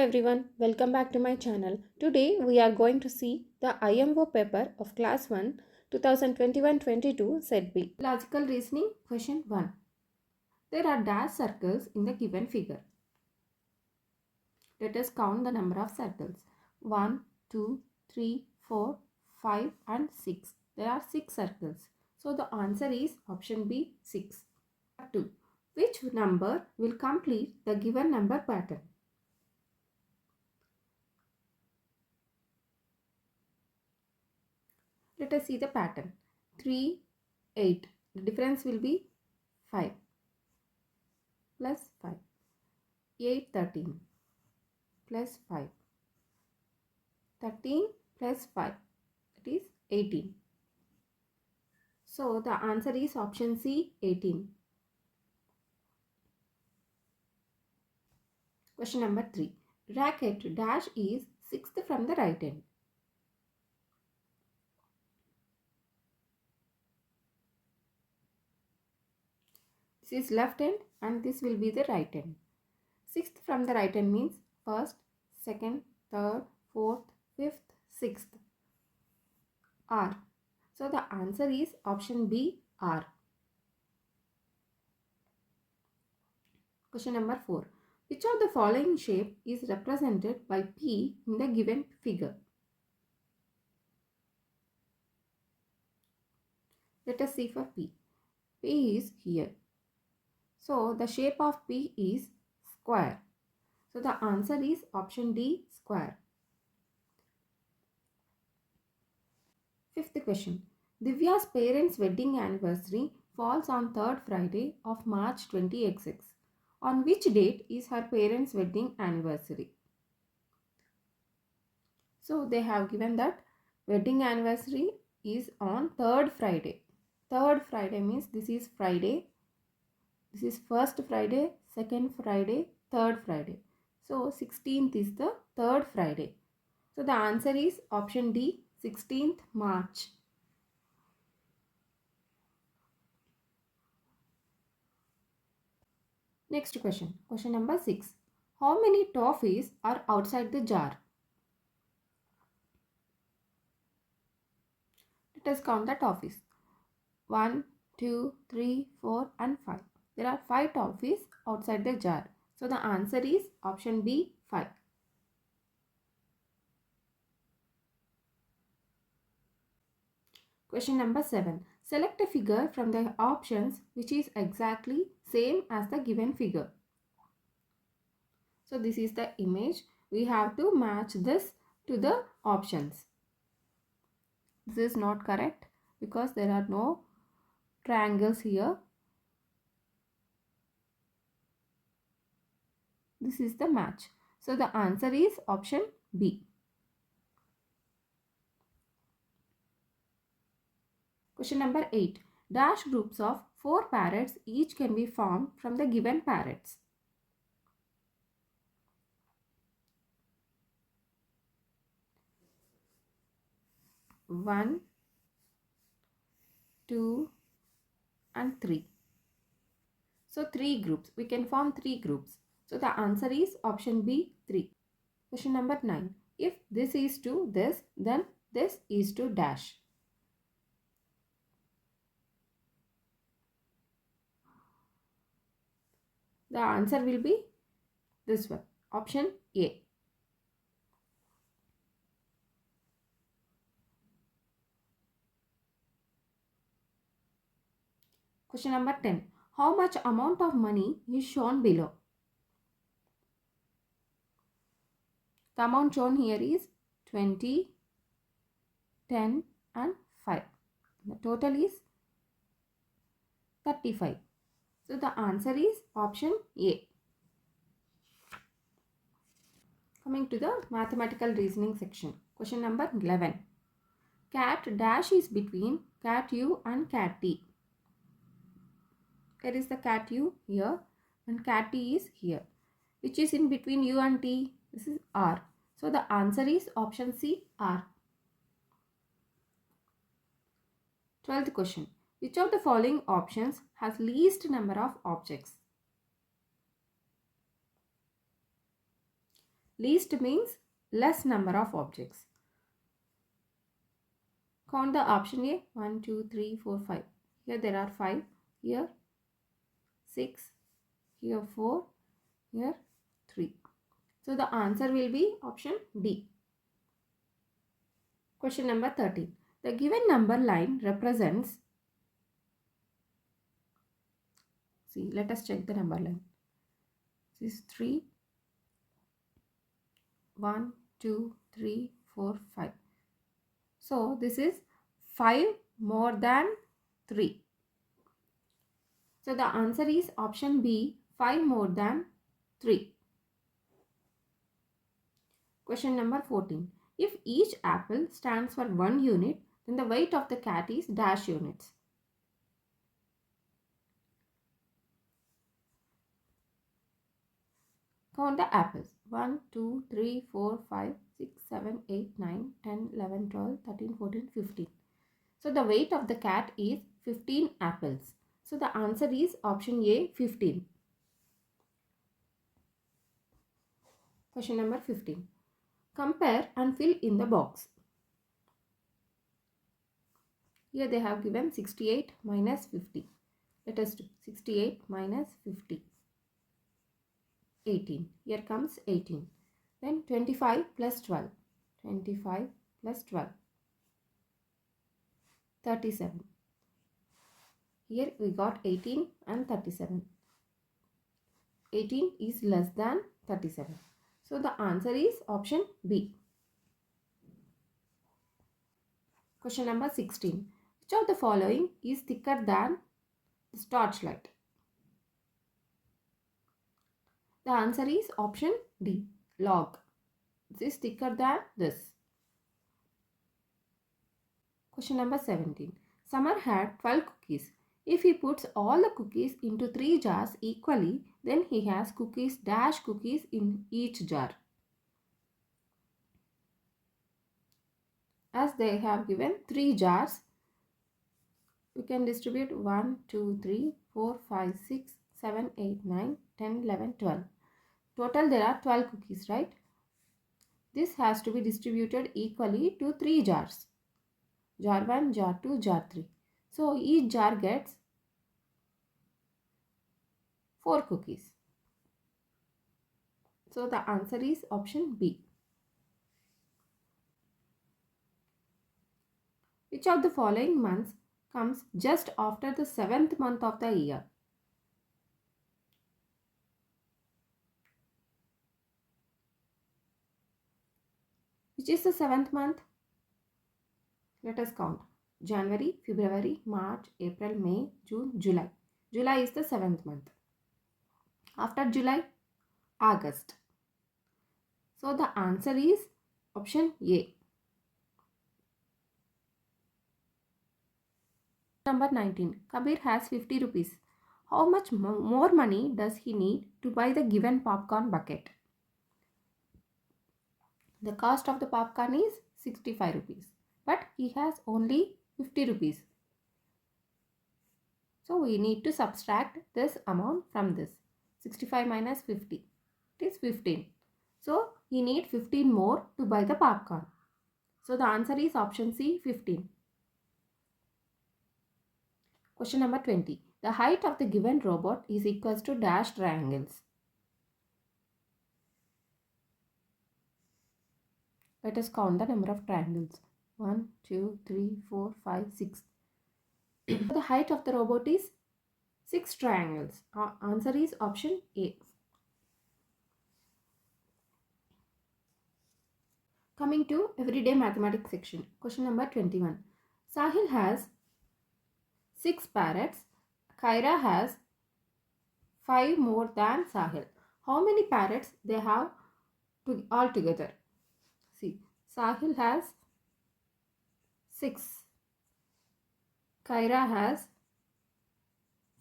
everyone, welcome back to my channel. Today we are going to see the IMO paper of class 1 2021-22 Set B. Logical reasoning question 1. There are dash circles in the given figure. Let us count the number of circles. 1, 2, 3, 4, 5 and 6. There are 6 circles. So the answer is option B 6. 2. Which number will complete the given number pattern? Let us see the pattern. 3, 8. The difference will be 5 plus 5. 8, 13 plus 5. 13 plus 5. That is 18. So the answer is option C 18. Question number 3. Racket dash is 6th from the right end. This is left end and this will be the right end. 6th from the right end means 1st, 2nd, 3rd, 4th, 5th, 6th. R. So the answer is option B R. Question number 4. Which of the following shape is represented by P in the given figure? Let us see for P. P is here. So the shape of P is square. So the answer is option D square. 5th question. Divya's parents' wedding anniversary falls on 3rd Friday of March 20XX. On which date is her parents' wedding anniversary? So they have given that wedding anniversary is on 3rd Friday. 3rd Friday means this is Friday. This is 1st Friday, 2nd Friday, 3rd Friday. So 16th is the 3rd Friday. So the answer is option D 16th March. Next question. Question number 6. How many toffees are outside the jar? Let us count the toffees. 1, 2, 3, 4 and 5. There are 5 toffees outside the jar. So the answer is option B 5. Question number 7. Select a figure from the options which is exactly same as the given figure. So this is the image. We have to match this to the options. This is not correct because there are no triangles here. This is the match. So the answer is option B. Question number 8. Dash groups of 4 parrots each can be formed from the given parrots. One, 2 and 3. So 3 groups. We can form 3 groups. So the answer is option B 3. Question number 9. If this is to this, then this is to dash. The answer will be this one. Option A. Question number 10. How much amount of money is shown below? The amount shown here is 20, 10 and 5. The total is 35. So the answer is option A. Coming to the mathematical reasoning section. Question number 11. Cat dash is between cat U and cat T. There is the cat U here and cat T is here. Which is in between U and T? This is R. So the answer is option C R. 12th question. Which of the following options has least number of objects? Least means less number of objects. Count the option A. 1, 2, 3, 4, 5. Here there are 5. Here 6. Here 4. Here 3. So the answer will be option D. Question number 13. The given number line represents, see, let us check the number line. This is 3, 1, 2, 3, 4, 5. So this is 5 more than 3. So the answer is option B, 5 more than 3. Question number 14. If each apple stands for 1 unit, then the weight of the cat is dash units. Count the apples. 1, 2, 3, 4, 5, 6, 7, 8, 9, 10, 11, 12, 13, 14, 15. So the weight of the cat is 15 apples. So the answer is option A, 15. Question number 15. Compare and fill in the box. Here they have given 68 minus 50. Let us do 68 minus 50. 18. Here comes 18. Then 25 plus 12. 25 plus 12. 37. Here we got 18 and 37. 18 is less than 37. So the answer is option B. Question number 16. Which of the following is thicker than the torchlight? The answer is option D, log. This is thicker than this. Question number 17. Summer had 12 cookies. If he puts all the cookies into 3 jars equally, then he has cookies dash cookies in each jar. As they have given 3 jars, we can distribute 1, 2, 3, 4, 5, 6, 7, 8, 9, 10, 11, 12. Total there are 12 cookies, right? This has to be distributed equally to 3 jars. Jar 1, jar 2, jar 3. So each jar gets 4 cookies. So the answer is option B. Which of the following months comes just after the 7th month of the year? Which is the 7th month? Let us count. January, February, March, April, May, June, July. July is the 7th month. After July, August. So the answer is option A. Number 19. Kabir has 50 rupees. How much more money does he need to buy the given popcorn bucket? The cost of the popcorn is 65 rupees. But he has only 50 rupees. So we need to subtract this amount from this. 65 minus 50. It is 15. So he needs 15 more to buy the popcorn. So the answer is option C, 15. Question number 20. The height of the given robot is equals to dash triangles. Let us count the number of triangles. 1, 2, 3, 4, 5, 6. The height of the robot is 6 triangles. Our answer is option A. Coming to everyday mathematics section. Question number 21. Sahil has 6 parrots. Kyra has 5 more than Sahil. How many parrots they have altogether? See, Sahil has 6. Kyra has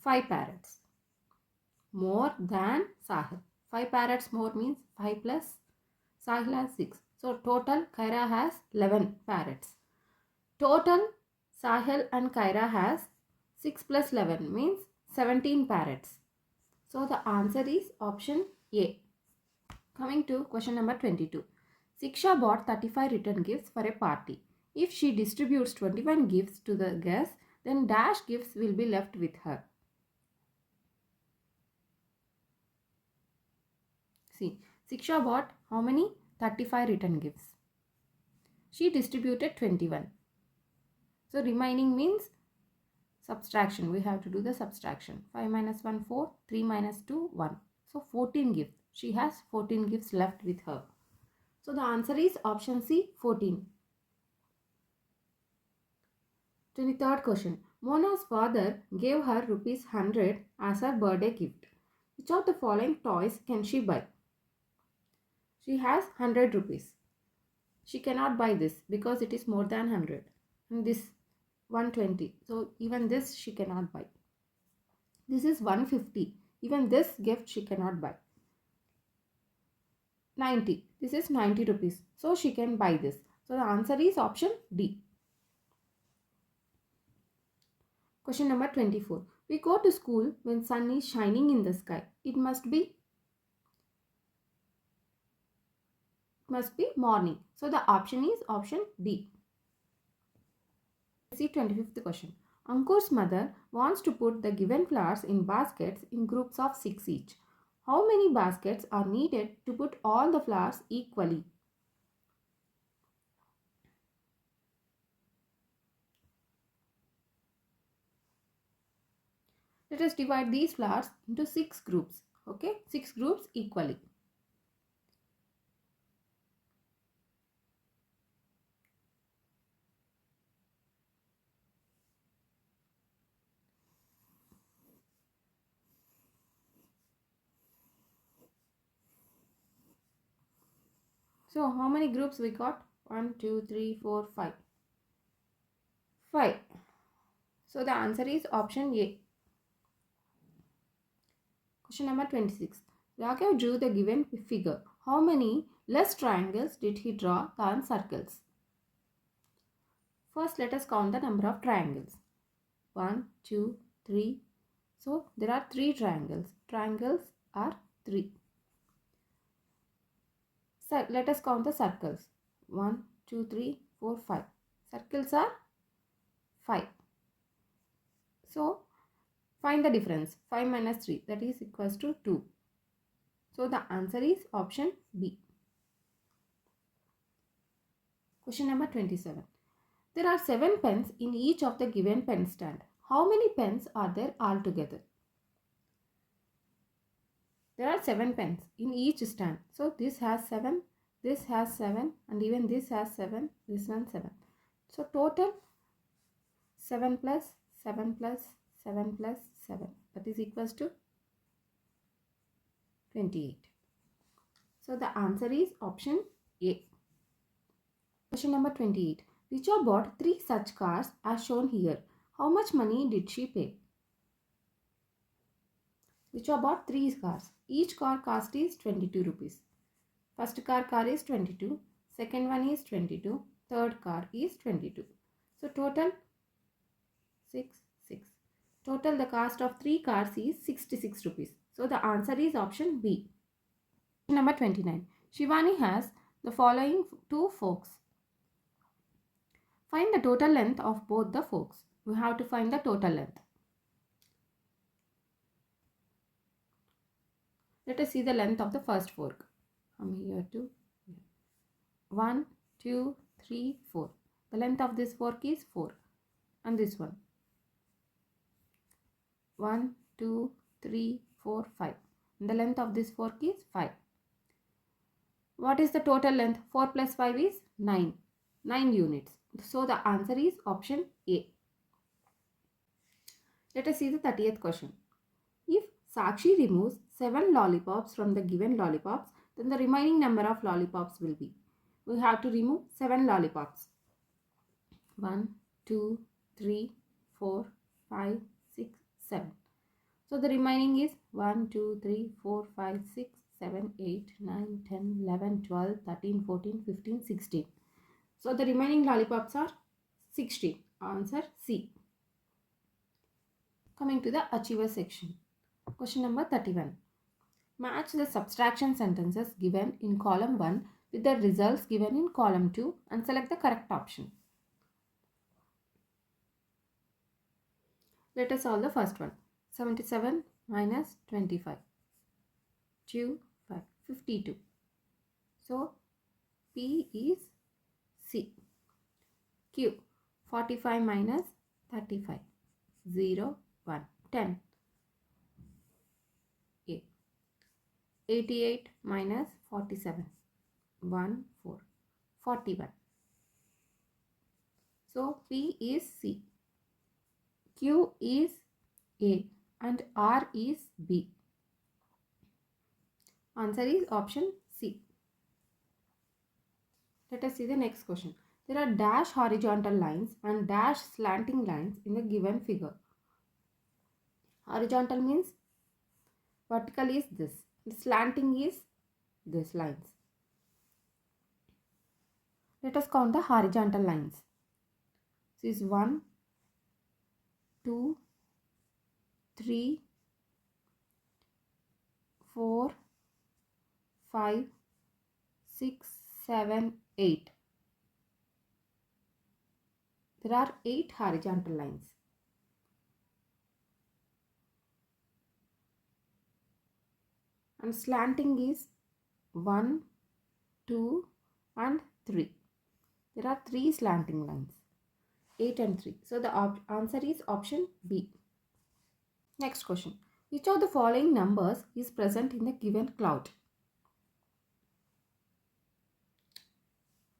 5 parrots. More than Sahil. 5 parrots more means 5 plus Sahil has 6. So total Kyra has 11 parrots. Total Sahil and Kyra has 6 plus 11 means 17 parrots. So the answer is option A. Coming to question number 22. Siksha bought 35 return gifts for a party. If she distributes 21 gifts to the guests, then dash gifts will be left with her. See, Siksha bought how many? 35 return gifts. She distributed 21. So remaining means subtraction. We have to do the subtraction. 5 minus 1, 4. 3 minus 2, 1. So 14 gifts. She has 14 gifts left with her. So the answer is option C, 14. 23rd question. Mona's father gave her rupees 100 as her birthday gift. Which of the following toys can she buy? She has 100 rupees. She cannot buy this because it is more than 100. And this 120. So even this she cannot buy. This is 150. Even this gift she cannot buy. 90. This is 90 rupees. So she can buy this. So the answer is option D. Question number 24. We go to school when sun is shining in the sky. It must be morning. So the option is option D. See 25th question. Ankur's mother wants to put the given flowers in baskets in groups of 6 each. How many baskets are needed to put all the flowers equally? Let us divide these flowers into 6 groups. Okay, 6 groups equally. So how many groups we got? 1, 2, 3, 4, 5. 5. So the answer is option A. Question number 26. Raghav drew the given figure. How many less triangles did he draw than circles? First, let us count the number of triangles. 1, 2, 3. So there are 3 triangles. Triangles are 3. So let us count the circles. 1, 2, 3, 4, 5. Circles are 5. So find the difference. 5 minus 3, that is equals to 2. So the answer is option B. Question number 27. There are 7 pens in each of the given pen stand. How many pens are there altogether? There are 7 pens in each stand. So this has 7, this has 7, and even this has 7, this one 7. So total 7 plus 7 plus 7 plus 7, that is equals to 28. So the answer is option A. Question number 28. Richa bought 3 such cars as shown here. How much money did she pay? Richa bought 3 cars. Each car cost is 22 rupees. First car is 22. Second one is 22. Third car is 22. So total 6. Total the cost of 3 cars is 66 rupees. So the answer is option B. Number 29. Shivani has the following 2 forks. Find the total length of both the forks. We have to find the total length. Let us see the length of the first fork. From here to here. 1, 2, 3, 4. The length of this fork is 4. And this one. 1, 2, 3, 4, 5. And the length of this fork is 5. What is the total length? 4 plus 5 is 9. 9 units. So the answer is option A. Let us see the 30th question. If Sakshi removes 7 lollipops from the given lollipops, then the remaining number of lollipops will be. We have to remove 7 lollipops. 1, 2, 3, 4, 5, 6, 7. So the remaining is 1, 2, 3, 4, 5, 6, 7, 8, 9, 10, 11, 12, 13, 14, 15, 16. So the remaining lollipops are 16. Answer C. Coming to the achiever section. Question number 31. Match the subtraction sentences given in column 1 with the results given in column 2 and select the correct option. Let us solve the first one. 77 minus 25. 2, 5, 52. So, P is C. Q, 45 minus 35. 0, 1, 10. A, 88 minus 47. 1, 4, 41. So, P is C. Q is A and R is B. Answer is option C. Let us see the next question. There are dash horizontal lines and dash slanting lines in the given figure. Horizontal means vertical is this. Slanting is this lines. Let us count the horizontal lines. This is 1, 2, 3, 4, 5, 6, 7, 8. There are 8 horizontal lines. And slanting is 1, 2 and 3. There are 3 slanting lines. 8 and 3. So the answer is option B. Next question. Which of the following numbers is present in the given cloud?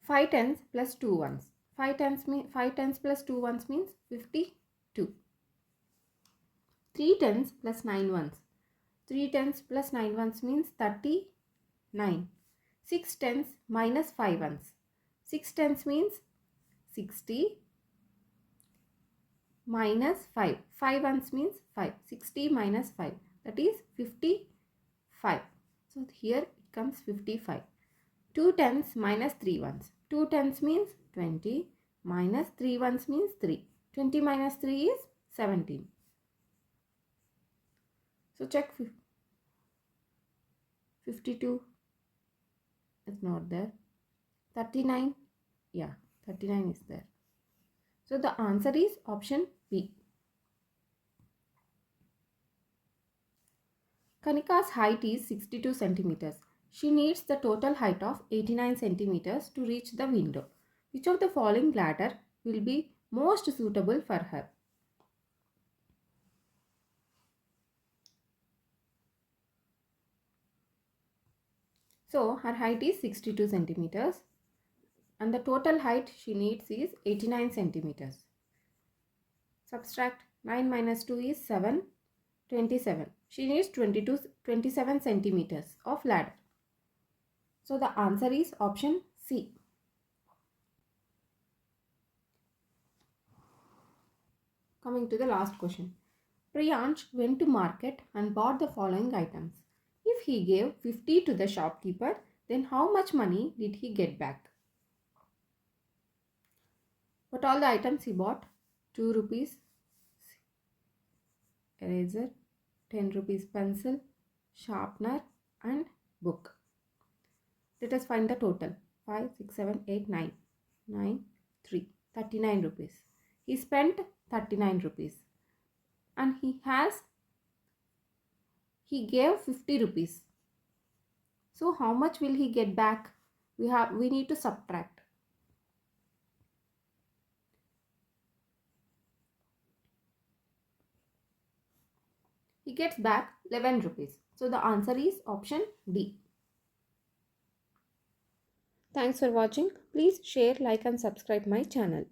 5 tens plus 2 ones. 5 tens plus 2 ones means 52. 3 tens plus 9 ones. 3 tens plus 9 ones means 39. 6 tens minus 5 ones. 6 tens means 60 minus 5. 5 ones means 5. 60 minus 5. That is 55. So here it comes 55. 2 tens minus 3 ones. 2 tens means 20 minus 3 ones means 3. 20 minus 3 is 17. So check 52. It's not there. 39. Yeah, 39 is there. So the answer is option B. Kanika's height is 62 centimeters. She needs the total height of 89 centimeters to reach the window. Which of the following ladder will be most suitable for her? So her height is 62 centimeters and the total height she needs is 89 centimeters. Subtract 9 minus 2 is 7, 27. She needs 27 centimeters of ladder. So the answer is option C. Coming to the last question. Priyansh went to market and bought the following items. If he gave 50 to the shopkeeper, then how much money did he get back? What all the items he bought? 2 rupees eraser, 10 rupees pencil, sharpener and book. Let us find the total. 5, 6, 7, 8, 9. 9, 3. 39 rupees. He spent 39 rupees. And he gave 50 rupees. So how much will he get back? We need to subtract. He gets back 11 rupees. So the answer is option D. Thanks for watching. Please share, like and subscribe my channel.